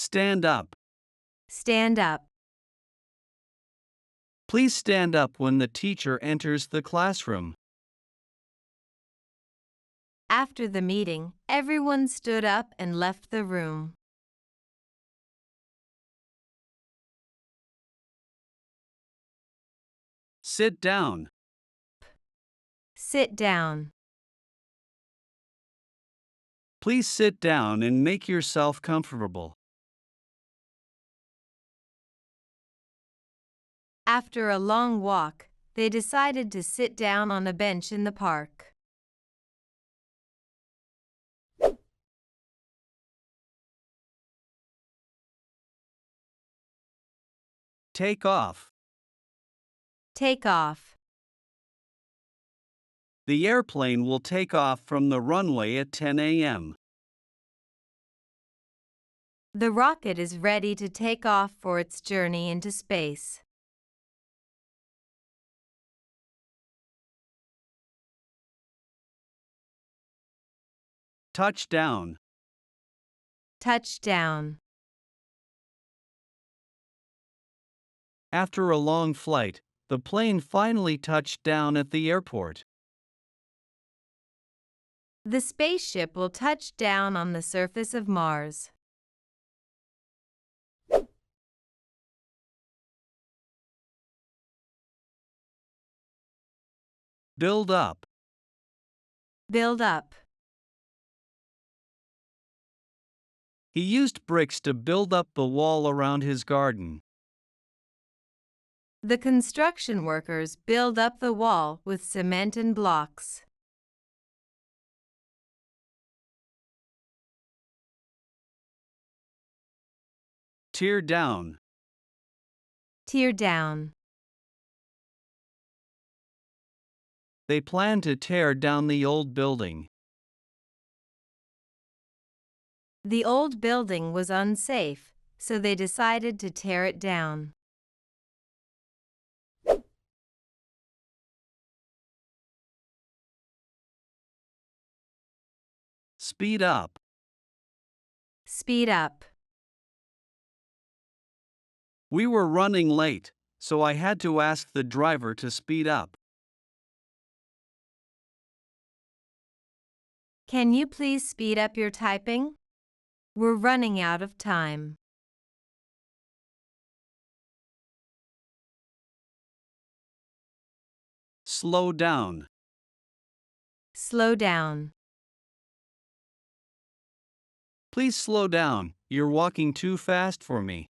Stand up. Stand up. Please stand up when the teacher enters the classroom. After the meeting, everyone stood up and left the room. Sit down. Sit down. Please sit down and make yourself comfortable. After a long walk, they decided to sit down on a bench in the park. Take off. Take off. The airplane will take off from the runway at 10 a.m. The rocket is ready to take off for its journey into space. Touchdown. Touchdown. After a long flight, the plane finally touched down at the airport. The spaceship will touch down on the surface of Mars. Build up. Build up. He used bricks to build up the wall around his garden. The construction workers build up the wall with cement and blocks. Tear down. Tear down. They plan to tear down the old building. The old building was unsafe, so they decided to tear it down. Speed up. Speed up. We were running late, so I had to ask the driver to speed up. Can you please speed up your typing? We're running out of time. Slow down. Slow down. Please slow down, you're walking too fast for me.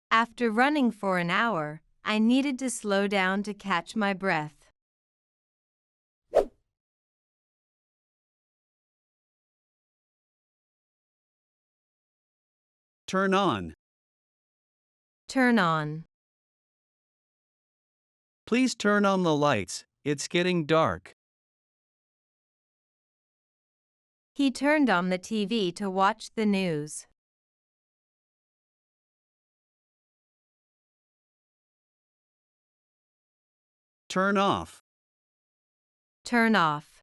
After running for an hour, I needed to slow down to catch my breath. Turn on. Turn on. Please turn on the lights, it's getting dark. He turned on the TV to watch the news. Turn off. Turn off.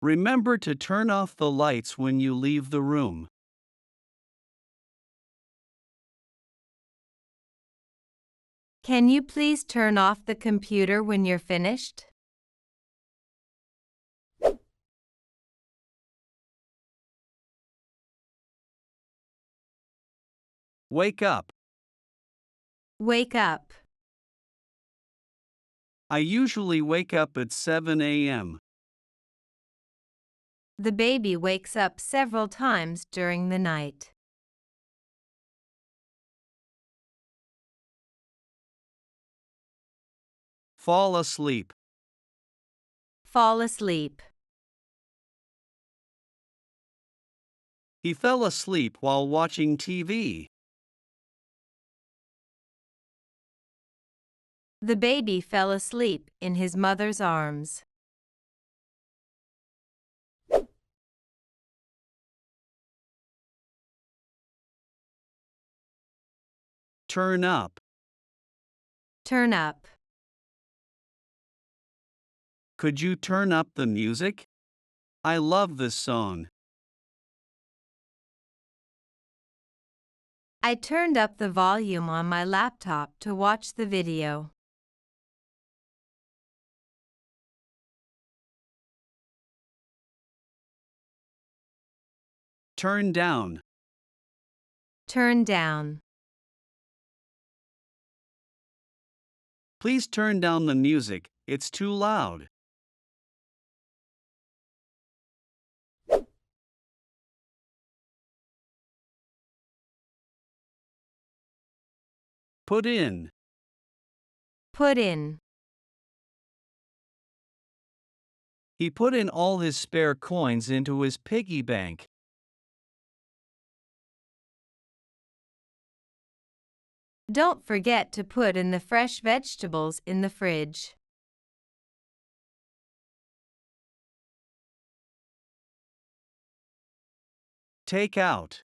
Remember to turn off the lights when you leave the room. Can you please turn off the computer when you're finished? Wake up. Wake up. I usually wake up at 7 a.m. The baby wakes up several times during the night. Fall asleep. Fall asleep. He fell asleep while watching TV. The baby fell asleep in his mother's arms. Turn up. Turn up. Could you turn up the music? I love this song. I turned up the volume on my laptop to watch the video. Turn down. Turn down. Please turn down the music, it's too loud. Put in. Put in. He put in all his spare coins into his piggy bank. Don't forget to put in the fresh vegetables in the fridge. Take out.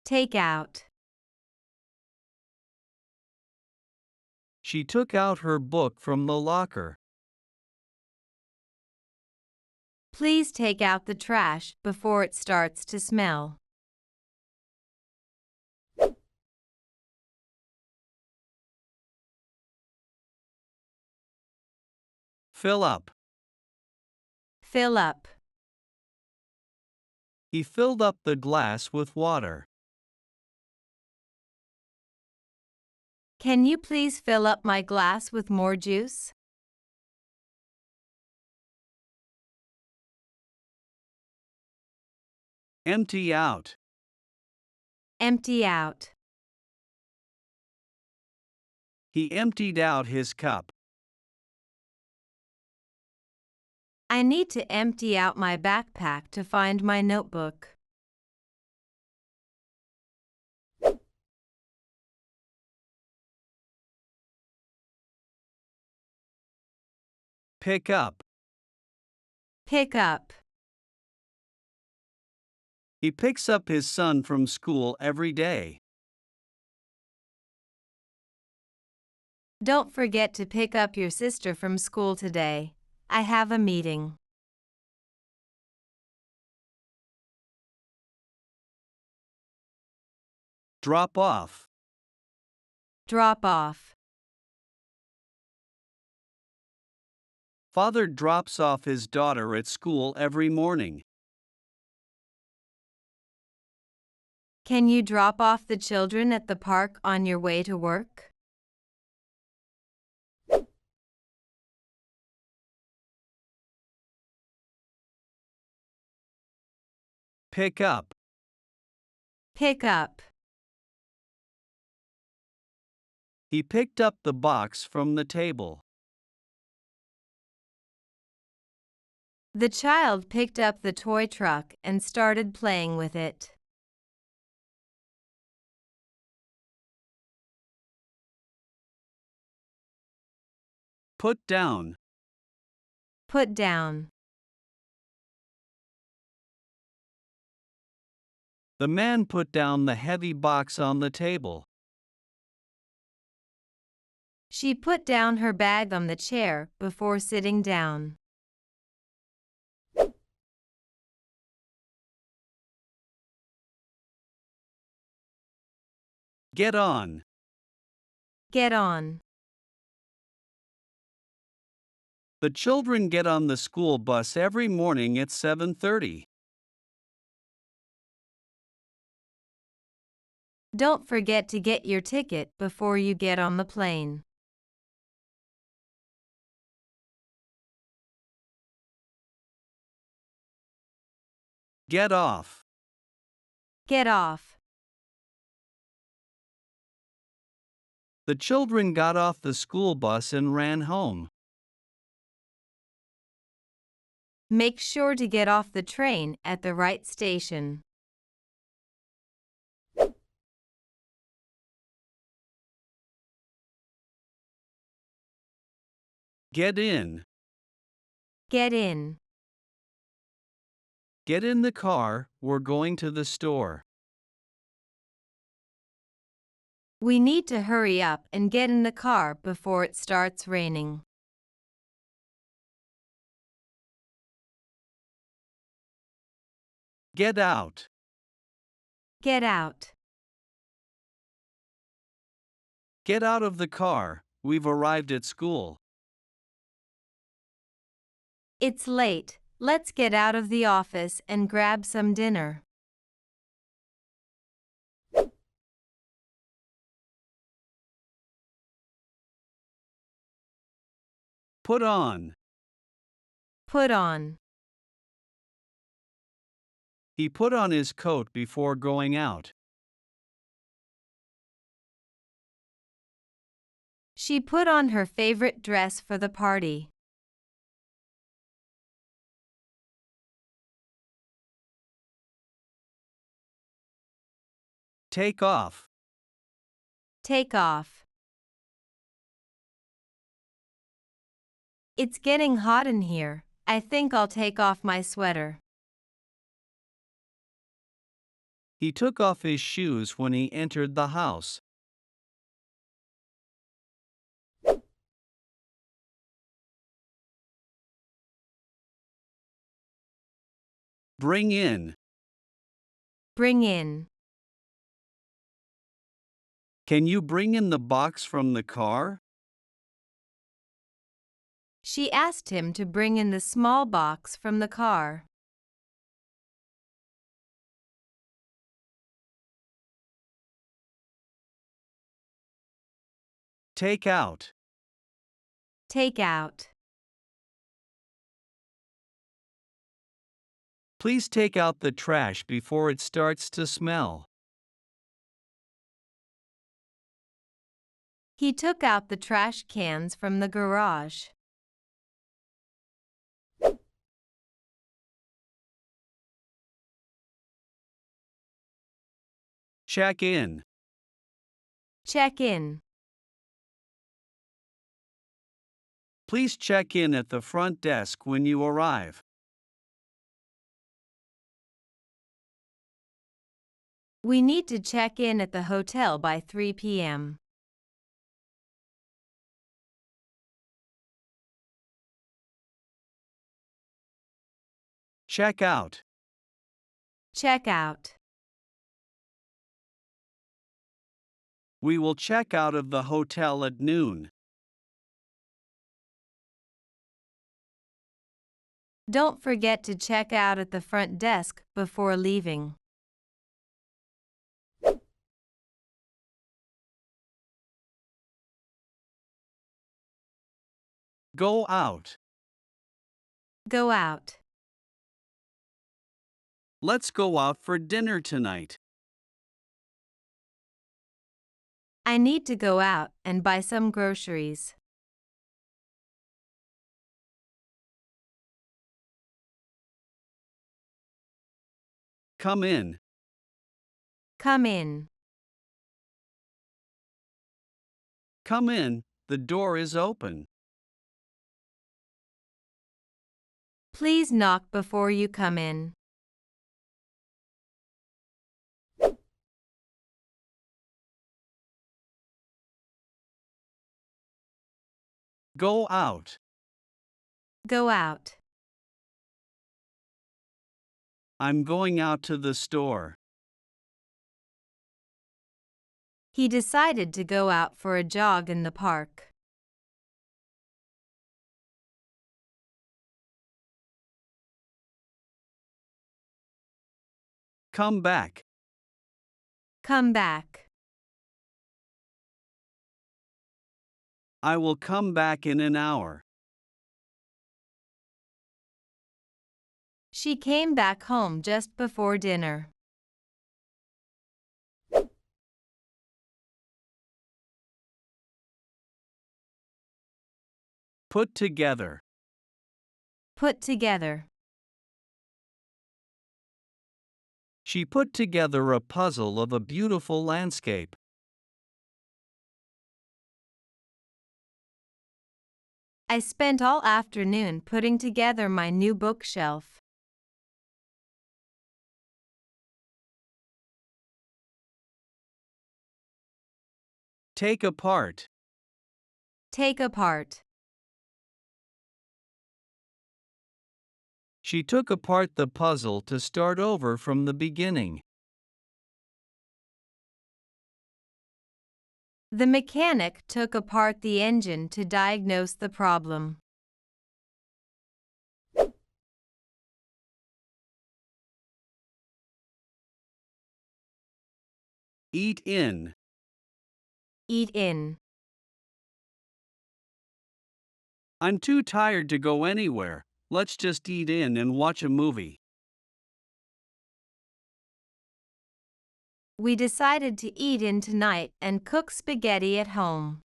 Take out. She took out her book from the locker. Please take out the trash before it starts to smell. Fill up. Fill up. He filled up the glass with water. Can you please fill up my glass with more juice? Empty out. Empty out. He emptied out his cup. I need to empty out my backpack to find my notebook. Pick up. Pick up. He picks up his son from school every day. Don't forget to pick up your sister from school today. I have a meeting. Drop off. Drop off. Father drops off his daughter at school every morning. Can you drop off the children at the park on your way to work? Pick up. Pick up. He picked up the box from the table. The child picked up the toy truck and started playing with it. Put down. Put down. The man put down the heavy box on the table. She put down her bag on the chair before sitting down. Get on. Get on. The children get on the school bus every morning at 7:30. Don't forget to get your ticket before you get on the plane. Get off. Get off. The children got off the school bus and ran home. Make sure to get off the train at the right station. Get in. Get in. Get in the car, we're going to the store. We need to hurry up and get in the car before it starts raining. Get out. Get out. Get out of the car. We've arrived at school. It's late. Let's get out of the office and grab some dinner. Put on. Put on. He put on his coat before going out. She put on her favorite dress for the party. Take off. Take off. It's getting hot in here. I think I'll take off my sweater. He took off his shoes when he entered the house. Bring in. Bring in. Can you bring in the box from the car? She asked him to bring in the small box from the car. Take out. Take out. Please take out the trash before it starts to smell. He took out the trash cans from the garage. Check in. Check in. Please check in at the front desk when you arrive. We need to check in at the hotel by 3 p.m. Check out. Check out. We will check out of the hotel at noon. Don't forget to check out at the front desk before leaving. Go out. Go out. Let's go out for dinner tonight. I need to go out and buy some groceries. Come in. Come in. Come in. The door is open. Please knock before you come in. Go out. Go out. I'm going out to the store. He decided to go out for a jog in the park. Come back. Come back. I will come back in an hour. She came back home just before dinner. Put together. Put together. She put together a puzzle of a beautiful landscape. I spent all afternoon putting together my new bookshelf. Take apart. Take apart. She took apart the puzzle to start over from the beginning. The mechanic took apart the engine to diagnose the problem. Eat in. Eat in. I'm too tired to go anywhere. Let's just eat in and watch a movie. We decided to eat in tonight and cook spaghetti at home.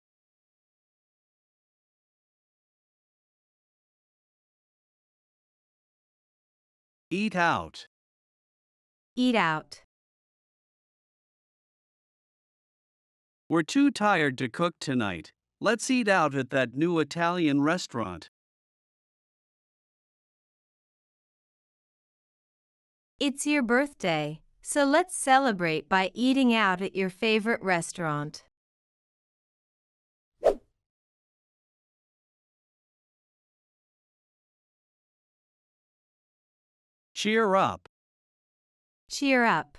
Eat out. Eat out. We're too tired to cook tonight. Let's eat out at that new Italian restaurant. It's your birthday, so let's celebrate by eating out at your favorite restaurant. Cheer up. Cheer up.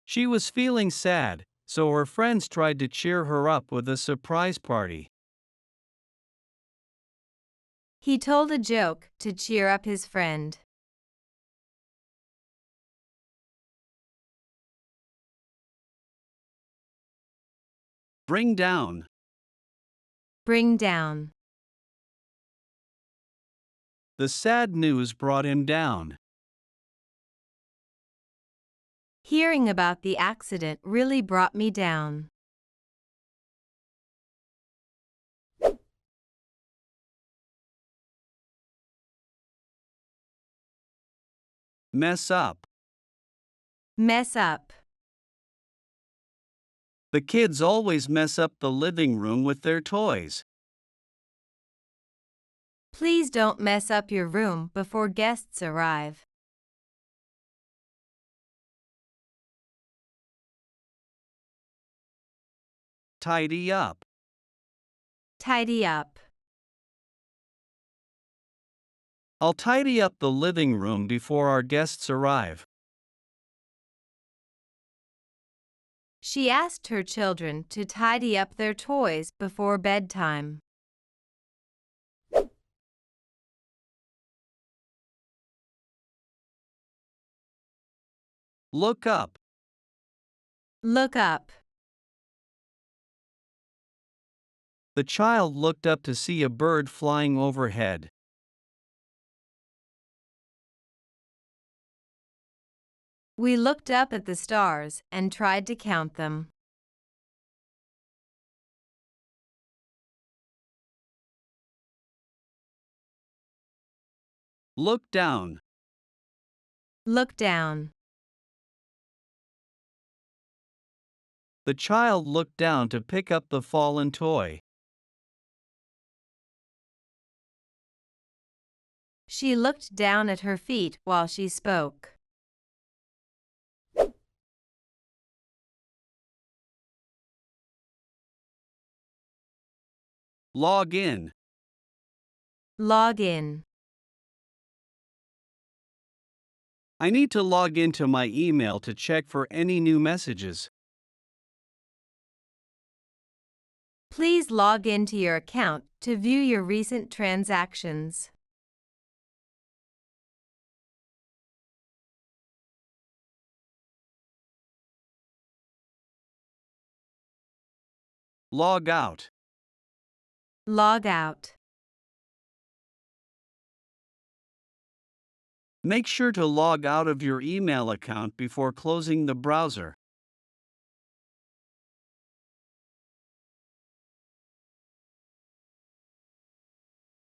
She was feeling sad, so her friends tried to cheer her up with a surprise party. He told a joke to cheer up his friend. Bring down. Bring down. The sad news brought him down. Hearing about the accident really brought me down. Mess up. Mess up. The kids always mess up the living room with their toys. Please don't mess up your room before guests arrive. Tidy up. Tidy up. I'll tidy up the living room before our guests arrive. She asked her children to tidy up their toys before bedtime. Look up. Look up. The child looked up to see a bird flying overhead. We looked up at the stars and tried to count them. Look down. Look down. The child looked down to pick up the fallen toy. She looked down at her feet while she spoke. Log in. Log in. I need to log into my email to check for any new messages. Please log into your account to view your recent transactions. Log out. Log out. Make sure to log out of your email account before closing the browser.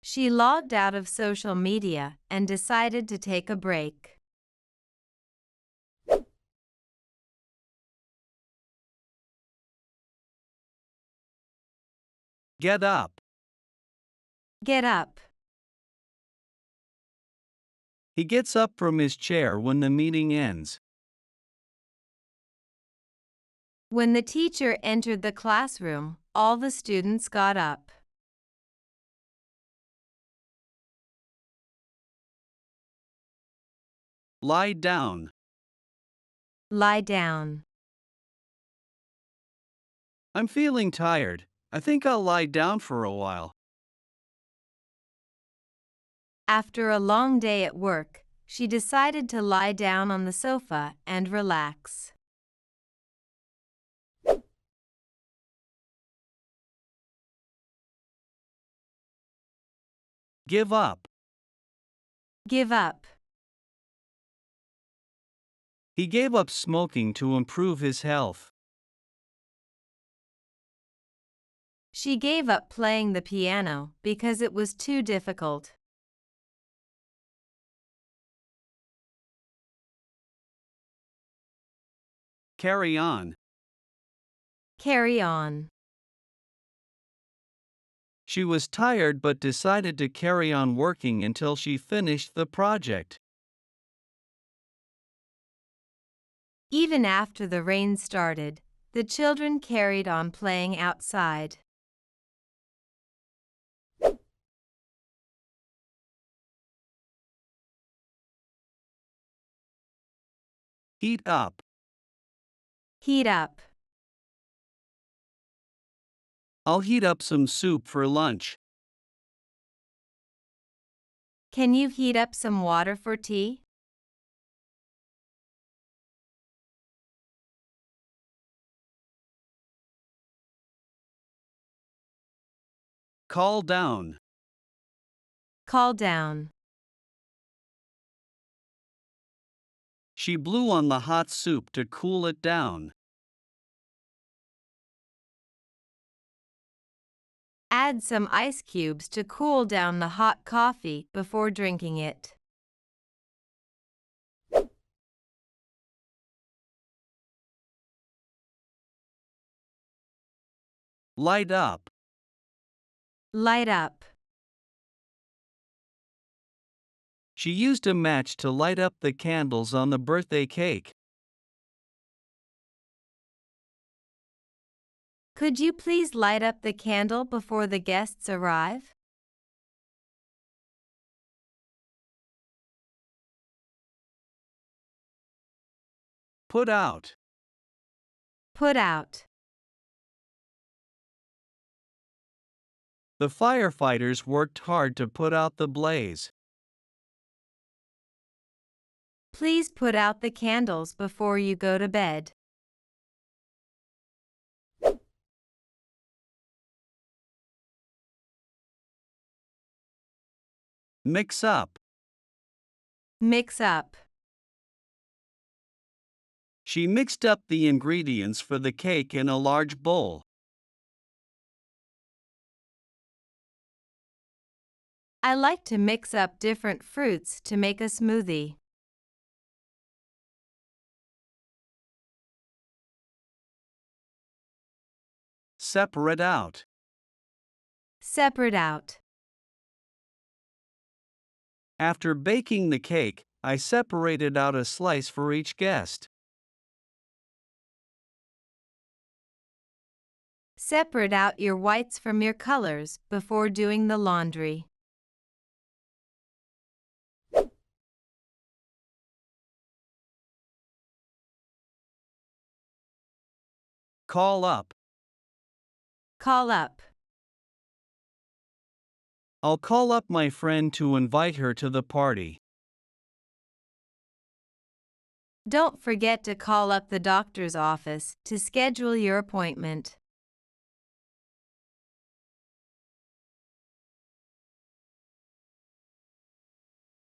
She logged out of social media and decided to take a break. Get up. Get up. He gets up from his chair when the meeting ends. When the teacher entered the classroom, all the students got up. Lie down. Lie down. I'm feeling tired. I think I'll lie down for a while. After a long day at work, she decided to lie down on the sofa and relax. Give up. Give up. He gave up smoking to improve his health. She gave up playing the piano because it was too difficult. Carry on. Carry on. She was tired but decided to carry on working until she finished the project. Even after the rain started, the children carried on playing outside. Heat up. Heat up. I'll heat up some soup for lunch. Can you heat up some water for tea? Call down. Call down. She blew on the hot soup to cool it down. Add some ice cubes to cool down the hot coffee before drinking it. Light up. Light up. She used a match to light up the candles on the birthday cake. Could you please light up the candle before the guests arrive? Put out. Put out. The firefighters worked hard to put out the blaze. Please put out the candles before you go to bed. Mix up. Mix up. She mixed up the ingredients for the cake in a large bowl. I like to mix up different fruits to make a smoothie. Separate out. Separate out. After baking the cake, I separated out a slice for each guest. Separate out your whites from your colors before doing the laundry. Call up. Call up. I'll call up my friend to invite her to the party. Don't forget to call up the doctor's office to schedule your appointment.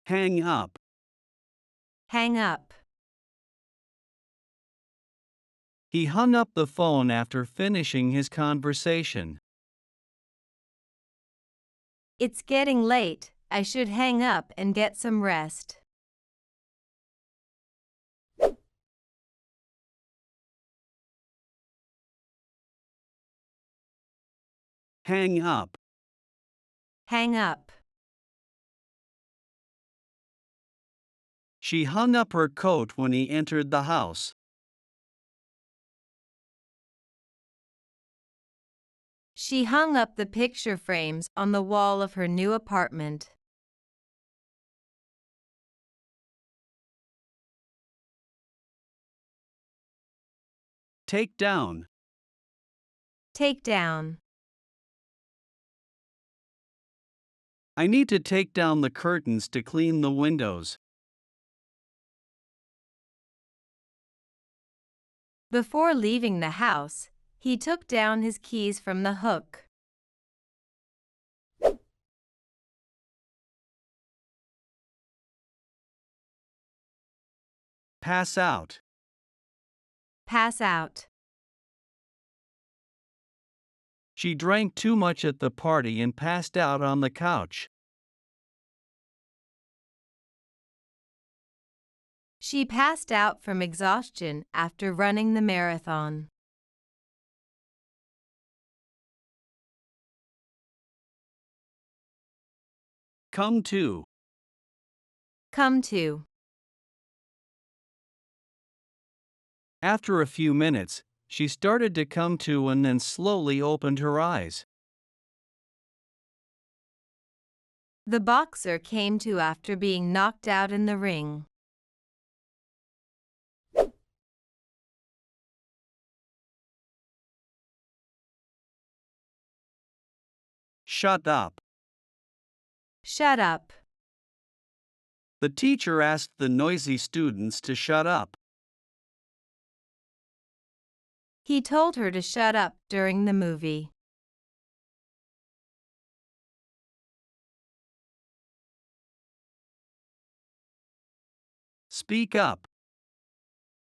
Hang up. Hang up. He hung up the phone after finishing his conversation. It's getting late. I should hang up and get some rest. Hang up. Hang up. She hung up her coat when he entered the house. She hung up the picture frames on the wall of her new apartment. Take down. Take down. I need to take down the curtains to clean the windows. Before leaving the house, he took down his keys from the hook. Pass out. Pass out. She drank too much at the party and passed out on the couch. She passed out from exhaustion after running the marathon. Come to. Come to. After a few minutes, she started to come to and then slowly opened her eyes. The boxer came to after being knocked out in the ring. Shut up. Shut up. The teacher asked the noisy students to shut up. He told her to shut up during the movie. Speak up.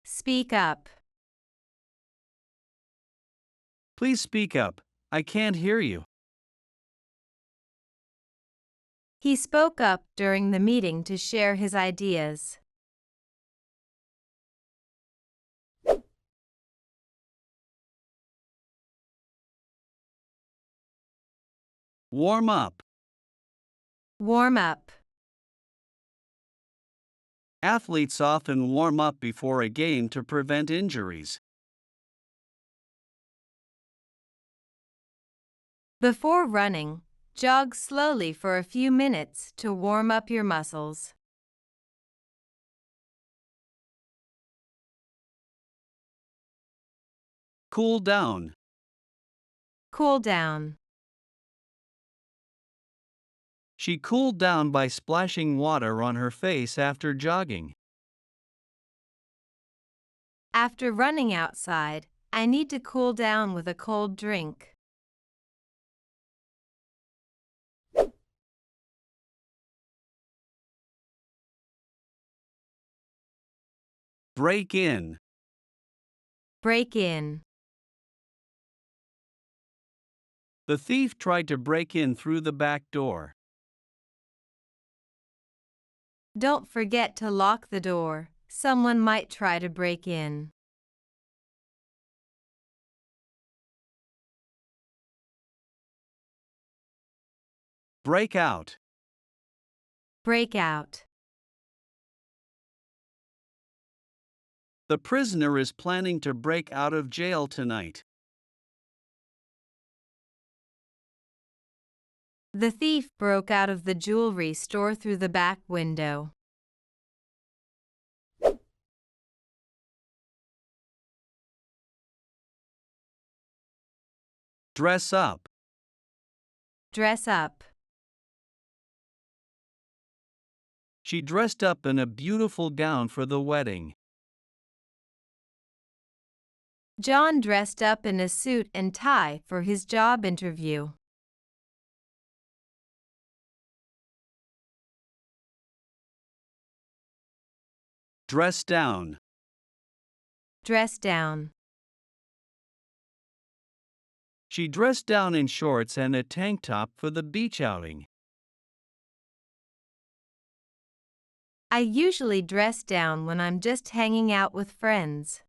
Speak up. Please speak up. I can't hear you. He spoke up during the meeting to share his ideas. Warm up. Warm up. Athletes often warm up before a game to prevent injuries. Before running, jog slowly for a few minutes to warm up your muscles. Cool down. Cool down. She cooled down by splashing water on her face after jogging. After running outside, I need to cool down with a cold drink. Break in. Break in. The thief tried to break in through the back door. Don't forget to lock the door. Someone might try to break in. Break out. Break out. The prisoner is planning to break out of jail tonight. The thief broke out of the jewelry store through the back window. Dress up. Dress up. She dressed up in a beautiful gown for the wedding. John dressed up in a suit and tie for his job interview. Dress down. Dress down. She dressed down in shorts and a tank top for the beach outing. I usually dress down when I'm just hanging out with friends.